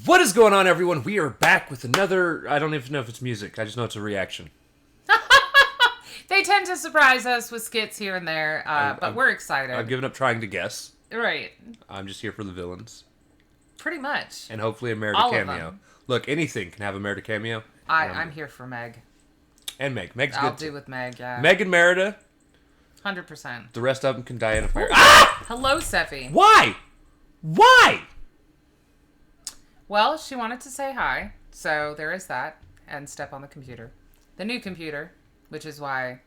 What is going on, everyone? We are back with another... I don't even know if it's music. I just know it's a reaction. They tend to surprise us with skits here and there, but we're excited. I've given up trying to guess. Right. I'm just here for the villains. Pretty much. And hopefully a Merida All cameo. of them. Look, anything can have a Merida cameo. I'm here for Meg. And Meg. Meg's good. I'll do with Meg, yeah. Meg and Merida. 100%. The rest of them can die in a fire. Ah! Hello, Seffi. Why? Why? Well, she wanted to say hi, so there is that. And step on the computer. The new computer, which is why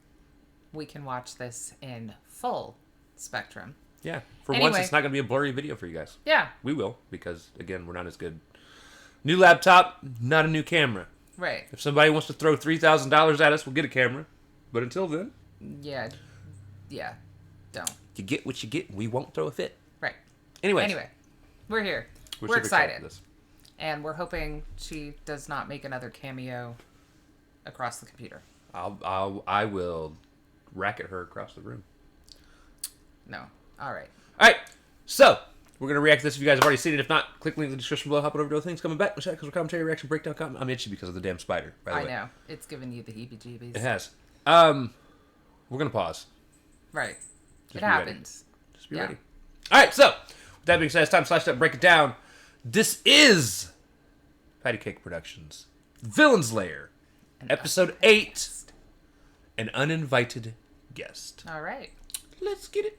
we can watch this in full spectrum. Yeah. For once, it's not going to be a blurry video for you guys. Yeah. We will, because, again, we're not as good. New laptop, not a new camera. Right. If somebody wants to throw $3,000 at us, we'll get a camera. But until then... Yeah. Don't. You get what you get, and we won't throw a fit. Right. Anyway, we're here. We're excited. And we're hoping she does not make another cameo across the computer. I will racket her across the room. No. All right. All right. So, we're going to react to this if you guys have already seen it. If not, click the link in the description below. Hop on over to other things. Coming back. Because we're commentary, reaction, breakdown, comment. I'm itchy because of the damn spider, by the way. I know. It's giving you the heebie-jeebies. It has. We're going to pause. Right. Just it be happens. Ready. Just be ready. All right. So, with that being said, it's time to break it down. This is Pattycake Productions. Villains Lair. Episode 8. An Uninvited Guest. All right. Let's get it.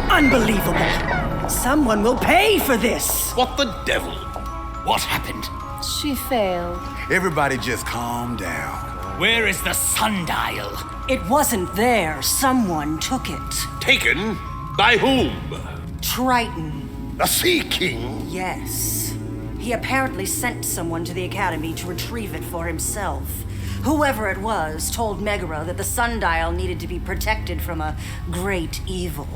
Unbelievable! Someone will pay for this! What the devil? What happened? She failed. Everybody just calm down. Where is the sundial? It wasn't there. Someone took it. Taken? By whom? Triton. A sea king? Yes. He apparently sent someone to the academy to retrieve it for himself. Whoever it was told Megara that the sundial needed to be protected from a great evil.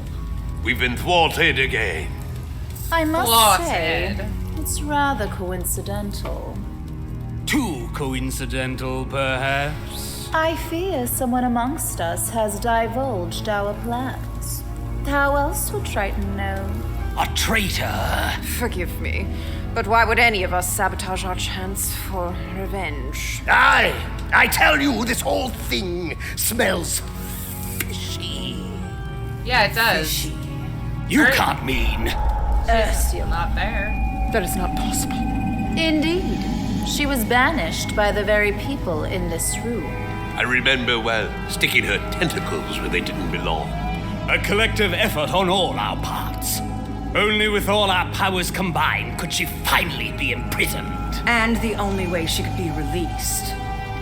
We've been thwarted again. I must say, Thwarted. it's rather coincidental. Too coincidental, perhaps. I fear someone amongst us has divulged our plans. How else would Triton know? A traitor. Forgive me, but why would any of us sabotage our chance for revenge? I tell you, this whole thing smells fishy. Yeah, it does. You Right. can't mean. Still not there. That is not possible. Indeed. She was banished by the very people in this room. I remember well sticking her tentacles where they didn't belong. A collective effort on all our parts. Only with all our powers combined could she finally be imprisoned. And the only way she could be released.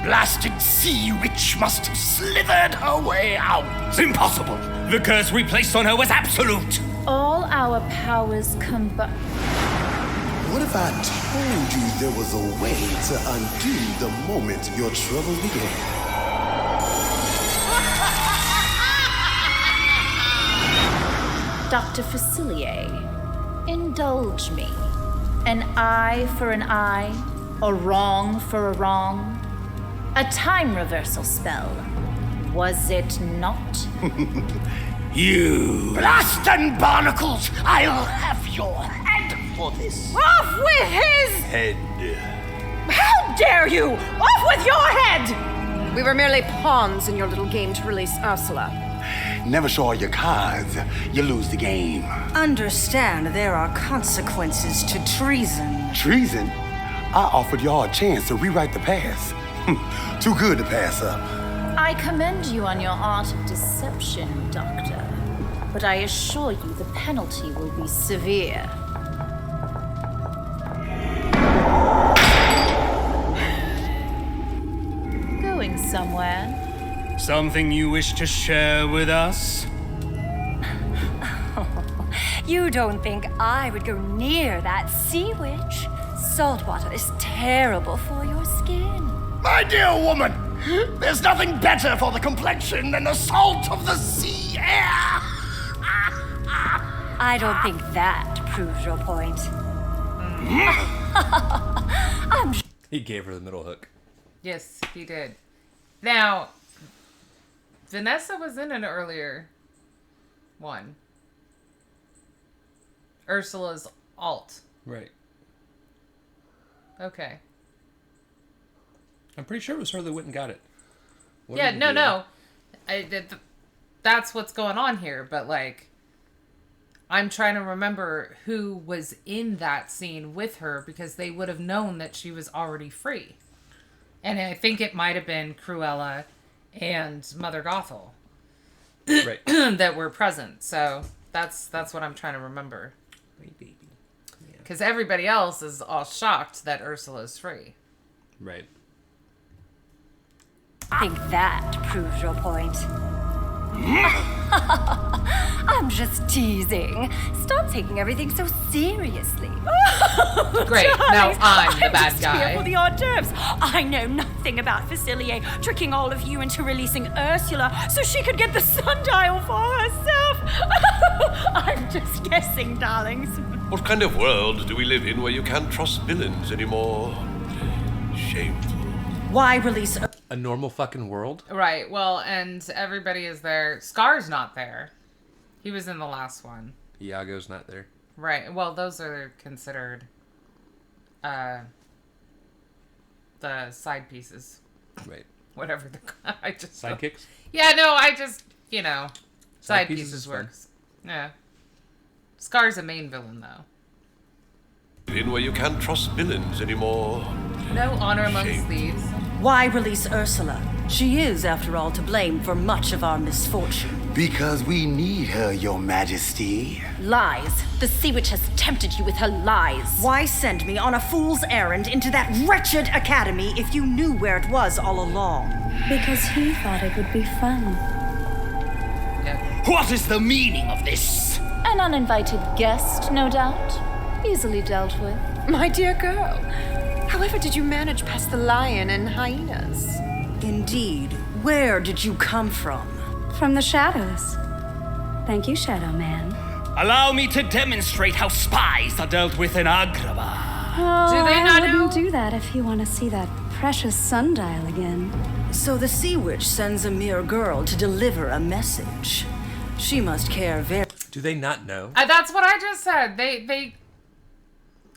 Blasted sea witch must have slithered her way out. Impossible. The curse we placed on her was absolute. All our powers combined. What if I told you there was a way to undo the moment your trouble began? Dr. Facilier, indulge me. An eye for an eye, a wrong for a wrong. A time reversal spell. Was it not? You blast and barnacles! I'll have your head for this. Off with his! Head. How dare you! Off with your head! We were merely pawns in your little game to release Ursula. Never show all your cards. You lose the game. Understand there are consequences to treason. Treason? I offered y'all a chance to rewrite the past. Too good to pass up. I commend you on your art of deception, Doctor. But I assure you the penalty will be severe. Going somewhere? Something you wish to share with us? You don't think I would go near that sea witch? Saltwater is terrible for your skin. My dear woman, there's nothing better for the complexion than the salt of the sea air. I don't think that proves your point. He gave her the middle hook. Yes, he did. Now, Vanessa was in an earlier one. Ursula's alt. Right. Okay. I'm pretty sure it was her that went and got it. What Yeah, did you do? no. That's what's going on here, but like, I'm trying to remember who was in that scene with her because they would have known that she was already free. And I think it might have been Cruella and Mother Gothel Right. that were present. So that's what I'm trying to remember. Right, baby. Because everybody else is all shocked that Ursula's free. Right. I think that proves your point. I'm just teasing. Stop taking everything so seriously. Great, now I'm the bad just guy. Here for the hors d'oeuvres. I know nothing about Facilier tricking all of you into releasing Ursula so she could get the Sundial for herself. I'm just guessing, darlings. What kind of world do we live in where you can't trust villains anymore? Shameful. Why release A normal fucking world? Right, well, and everybody is there. Scar's not there. He was in the last one. Iago's not there. Right, well, those are considered the side pieces. Right. Whatever the... I just... Sidekicks? Yeah, no, I just, side pieces pieces is fun. works. Yeah. Scar's a main villain, though. In where you can't trust villains anymore. No honor amongst Shameful. thieves. Why release Ursula? She is, after all, to blame for much of our misfortune. Because we need her, Your Majesty. Lies. The Sea Witch has tempted you with her lies. Why send me on a fool's errand into that wretched academy if you knew where it was all along? Because he thought it would be fun. What is the meaning of this? An uninvited guest, no doubt. Easily dealt with. My dear girl, however did you manage past the lion and hyenas? Indeed. Where did you come from? From the shadows. Thank you, Shadow Man. Allow me to demonstrate how spies are dealt with in Agrabah. Oh, Do they not I wouldn't know? do that if you want to see that precious sundial again. So the Sea Witch sends a mere girl to deliver a message. She must care very... Do they not know? That's what I just said. They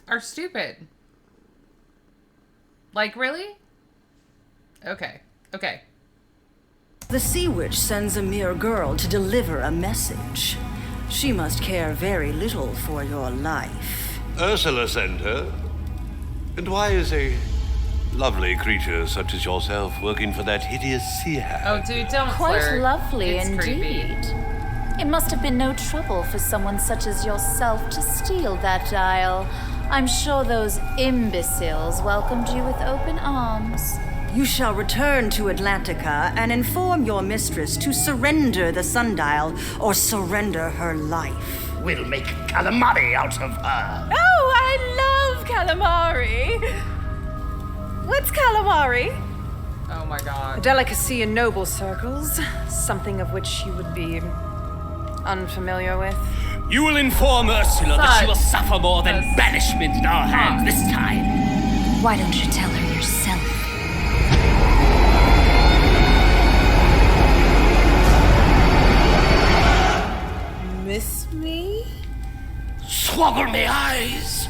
are stupid. Like, really? Okay. The Sea Witch sends a mere girl to deliver a message. She must care very little for your life. Ursula sent her. And why is a lovely creature such as yourself working for that hideous sea hag? Oh, dude, don't Quite flirt. lovely It's indeed. creepy. It must have been no trouble for someone such as yourself to steal that dial. I'm sure those imbeciles welcomed you with open arms. You shall return to Atlantica and inform your mistress to surrender the sundial or surrender her life. We'll make calamari out of her. Oh, I love calamari. What's calamari? Oh my A god. delicacy in noble circles, something of which you would be unfamiliar with. You will inform Ursula that she will Such suffer more than a banishment in our hands this time. Why don't you tell her yourself? Miss me? Swoggle me eyes.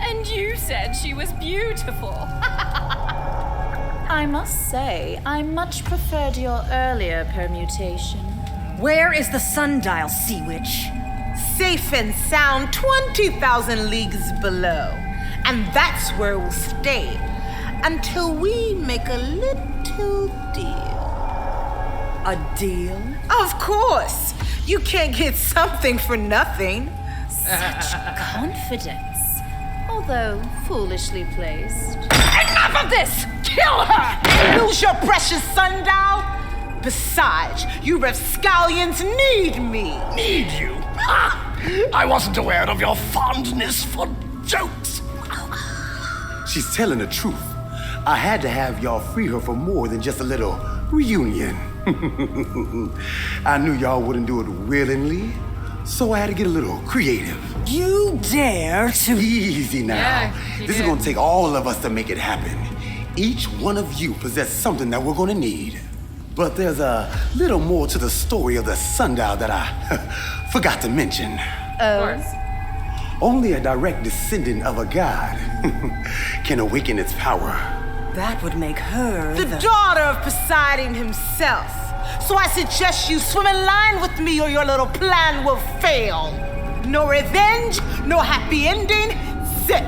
And you said she was beautiful. I must say, I much preferred your earlier permutation. Where is the sundial, Sea Witch? Safe and sound 20,000 leagues below. And that's where we'll stay until we make a little deal. A deal? Of course! You can't get something for nothing. Such confidence, although foolishly placed. Enough of this! Kill her! And lose your precious sundial! Besides, you rapscallions need me! Need you? Ha! I wasn't aware of your fondness for jokes. She's telling the truth. I had to have y'all free her for more than just a little reunion. I knew y'all wouldn't do it willingly, so I had to get a little creative. You dare to... Easy now. Yeah, he This did. is gonna take all of us to make it happen. Each one of you possess something that we're gonna need. But there's a little more to the story of the Sundial that I forgot to mention. Of course. Only a direct descendant of a god can awaken its power. That would make her The daughter of Poseidon himself. So I suggest you swim in line with me or your little plan will fail. No revenge, no happy ending. Zip.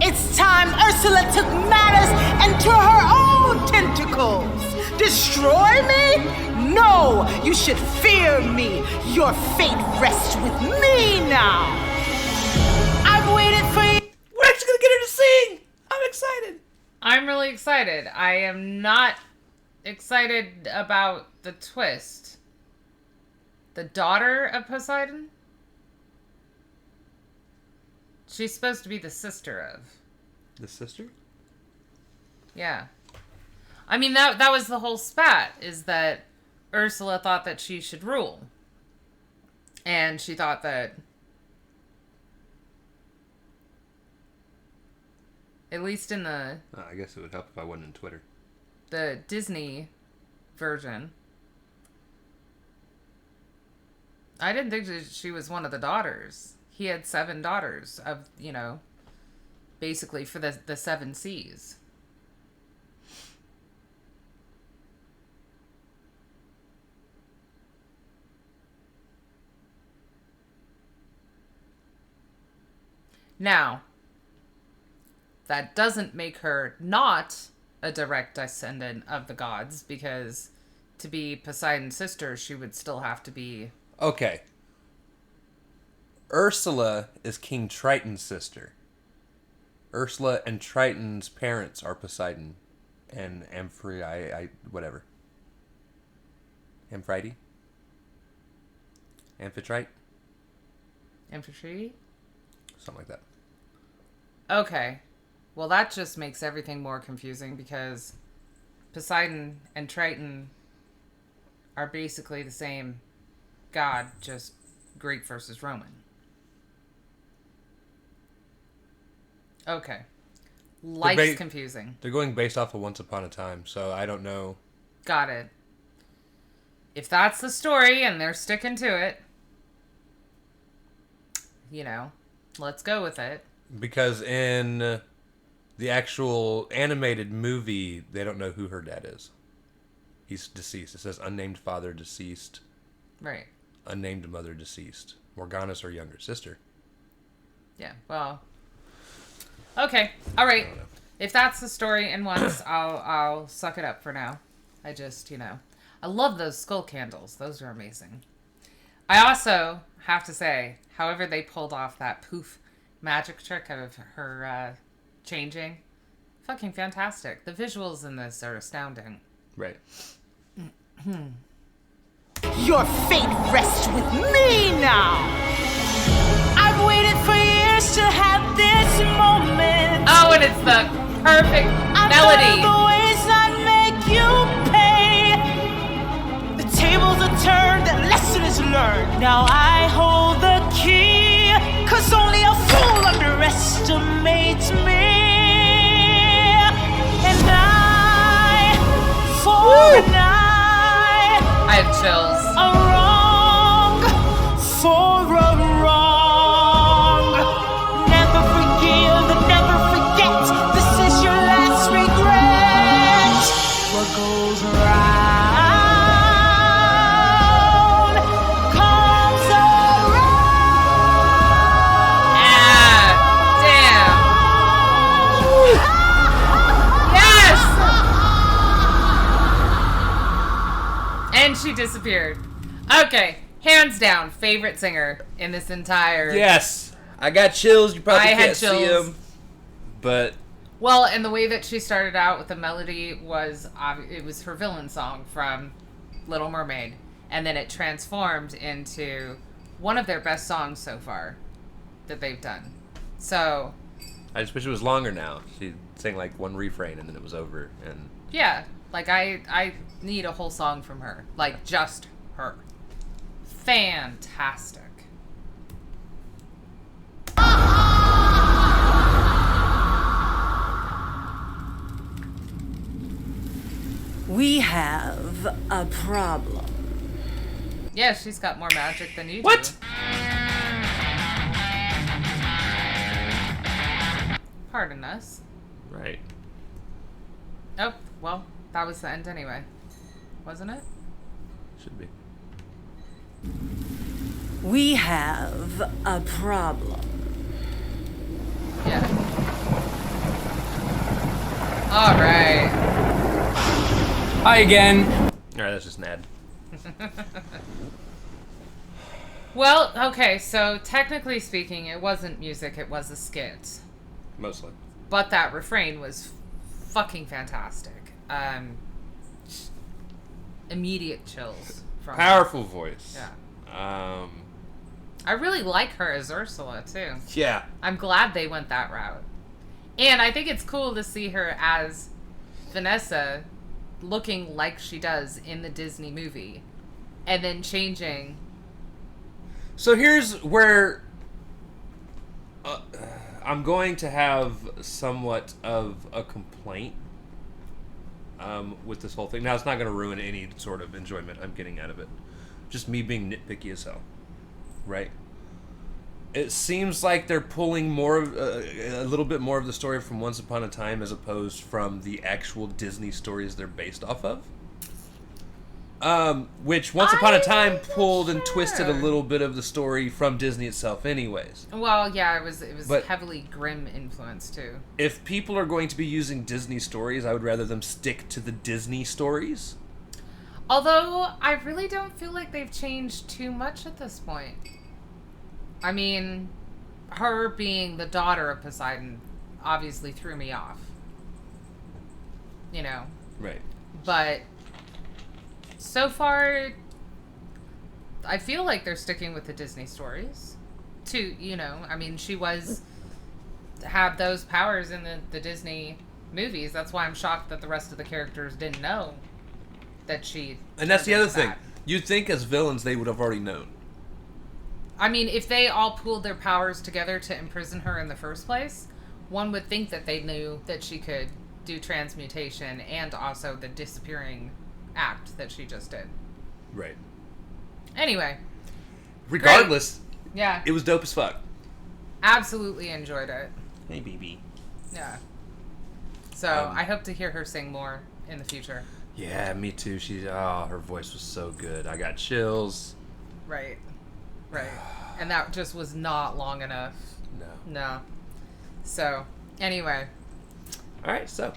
It's time Ursula took matters into her own tentacles. Destroy me? No, you should fear me. Your fate rests with me now. I've waited for you. We're actually gonna get her to sing! I'm excited! I'm really excited. I am not excited about the twist. The daughter of Poseidon? She's supposed to be the sister of. The sister? Yeah. I mean, that was the whole spat, is that Ursula thought that she should rule. And she thought that, at least in the I guess it would help if I wasn't in Twitter. the Disney version, I didn't think that she was one of the daughters. He had 7 daughters of, basically for the 7 seas. Now, that doesn't make her not a direct descendant of the gods, because to be Poseidon's sister, she would still have to be... Okay. Ursula is King Triton's sister. Ursula and Triton's parents are Poseidon and whatever. Amphitrite? Amphitrite? Amphitrite? Something like that. Okay. Well, that just makes everything more confusing, because Poseidon and Triton are basically the same god, just Greek versus Roman. Okay. Life's confusing. They're going based off of Once Upon a Time, so I don't know. Got it. If that's the story and they're sticking to it, let's go with it. Because in the actual animated movie, they don't know who her dad is. He's deceased. It says unnamed father deceased. Right. Unnamed mother deceased. Morgana's her younger sister. Yeah, well... Okay, alright. If that's the story in once, I'll suck it up for now. I just, I love those skull candles. Those are amazing. I also have to say, however they pulled off that poof magic trick of her changing, fucking fantastic. The visuals in this are astounding. Right. Your fate rests with me now. I've waited for years to have this moment. Oh, and it's the perfect melody. The ways I make you pay. The tables are turned, the lesson is learned. Now I hold the key, 'cause only a fool underestimates me. And I have chills. A wrong for a wrong. Never forgive and never forget. This is your last regret. What goes around comes around. Damn. Yes. And she disappeared. Okay, hands down, favorite singer in this entire... Yes! I got chills. You probably can't see chills. them. But... Well, and the way that she started out with the melody was... it was her villain song from Little Mermaid. And then it transformed into one of their best songs so far that they've done. So... I just wish it was longer now. She sang like one refrain and then it was over. And yeah, like I need a whole song from her. Like, just her. Fantastic. We have a problem. Yeah, she's got more magic than you What? do. Pardon us. Right. Oh, well, that was the end anyway. Wasn't it? Should be. We have a problem. Yeah. All right. Hi again. Alright, that's just an ad. Well, okay, so technically speaking, it wasn't music, it was a skit. Mostly. But that refrain was fucking fantastic. Immediate chills. From Powerful voice. Yeah. I really like her as Ursula, too. Yeah. I'm glad they went that route. And I think it's cool to see her as Vanessa looking like she does in the Disney movie. And then changing. So here's where I'm going to have somewhat of a complaint with this whole thing. Now, it's not going to ruin any sort of enjoyment I'm getting out of it. Just me being nitpicky as hell. Right? It seems like they're pulling more, a little bit more of the story from Once Upon a Time as opposed from the actual Disney stories they're based off of. Which Once Upon a Time pulled and twisted a little bit of the story from Disney itself anyways. Well, yeah, it was But heavily Grimm influenced too. if people are going to be using Disney stories, I would rather them stick to the Disney stories. Although, I really don't feel like they've changed too much at this point. I mean, her being the daughter of Poseidon obviously threw me off. You know? Right. But so far, I feel like they're sticking with the Disney stories. I mean, she had those powers in the Disney movies. That's why I'm shocked that the rest of the characters didn't know that she... And that's the other turned into thing. that. You'd think as villains they would have already known. I mean, if they all pooled their powers together to imprison her in the first place, one would think that they knew that she could do transmutation and also the disappearing act that she just did. Right. Anyway. Regardless, yeah, it was dope as fuck. Absolutely enjoyed it. Hey, BB. Yeah. So, I hope to hear her sing more in the future. Yeah, me too. Her voice was so good. I got chills. Right. And that just was not long enough. No. So, anyway. Alright, so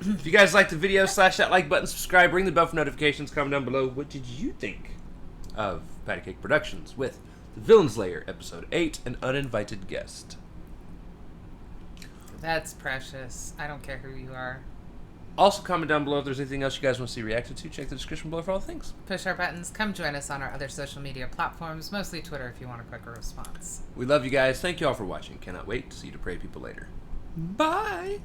if you guys liked the video, slash that like button, subscribe, ring the bell for notifications, comment down below. What did you think of Pattycake Productions with The Villains Lair, Episode 8, An Uninvited Guest? That's precious. I don't care who you are. Also, comment down below if there's anything else you guys want to see reacted to. Check the description below for all the things. Push our buttons. Come join us on our other social media platforms, mostly Twitter if you want a quicker response. We love you guys. Thank you all for watching. Cannot wait to see you depraved people later. Bye!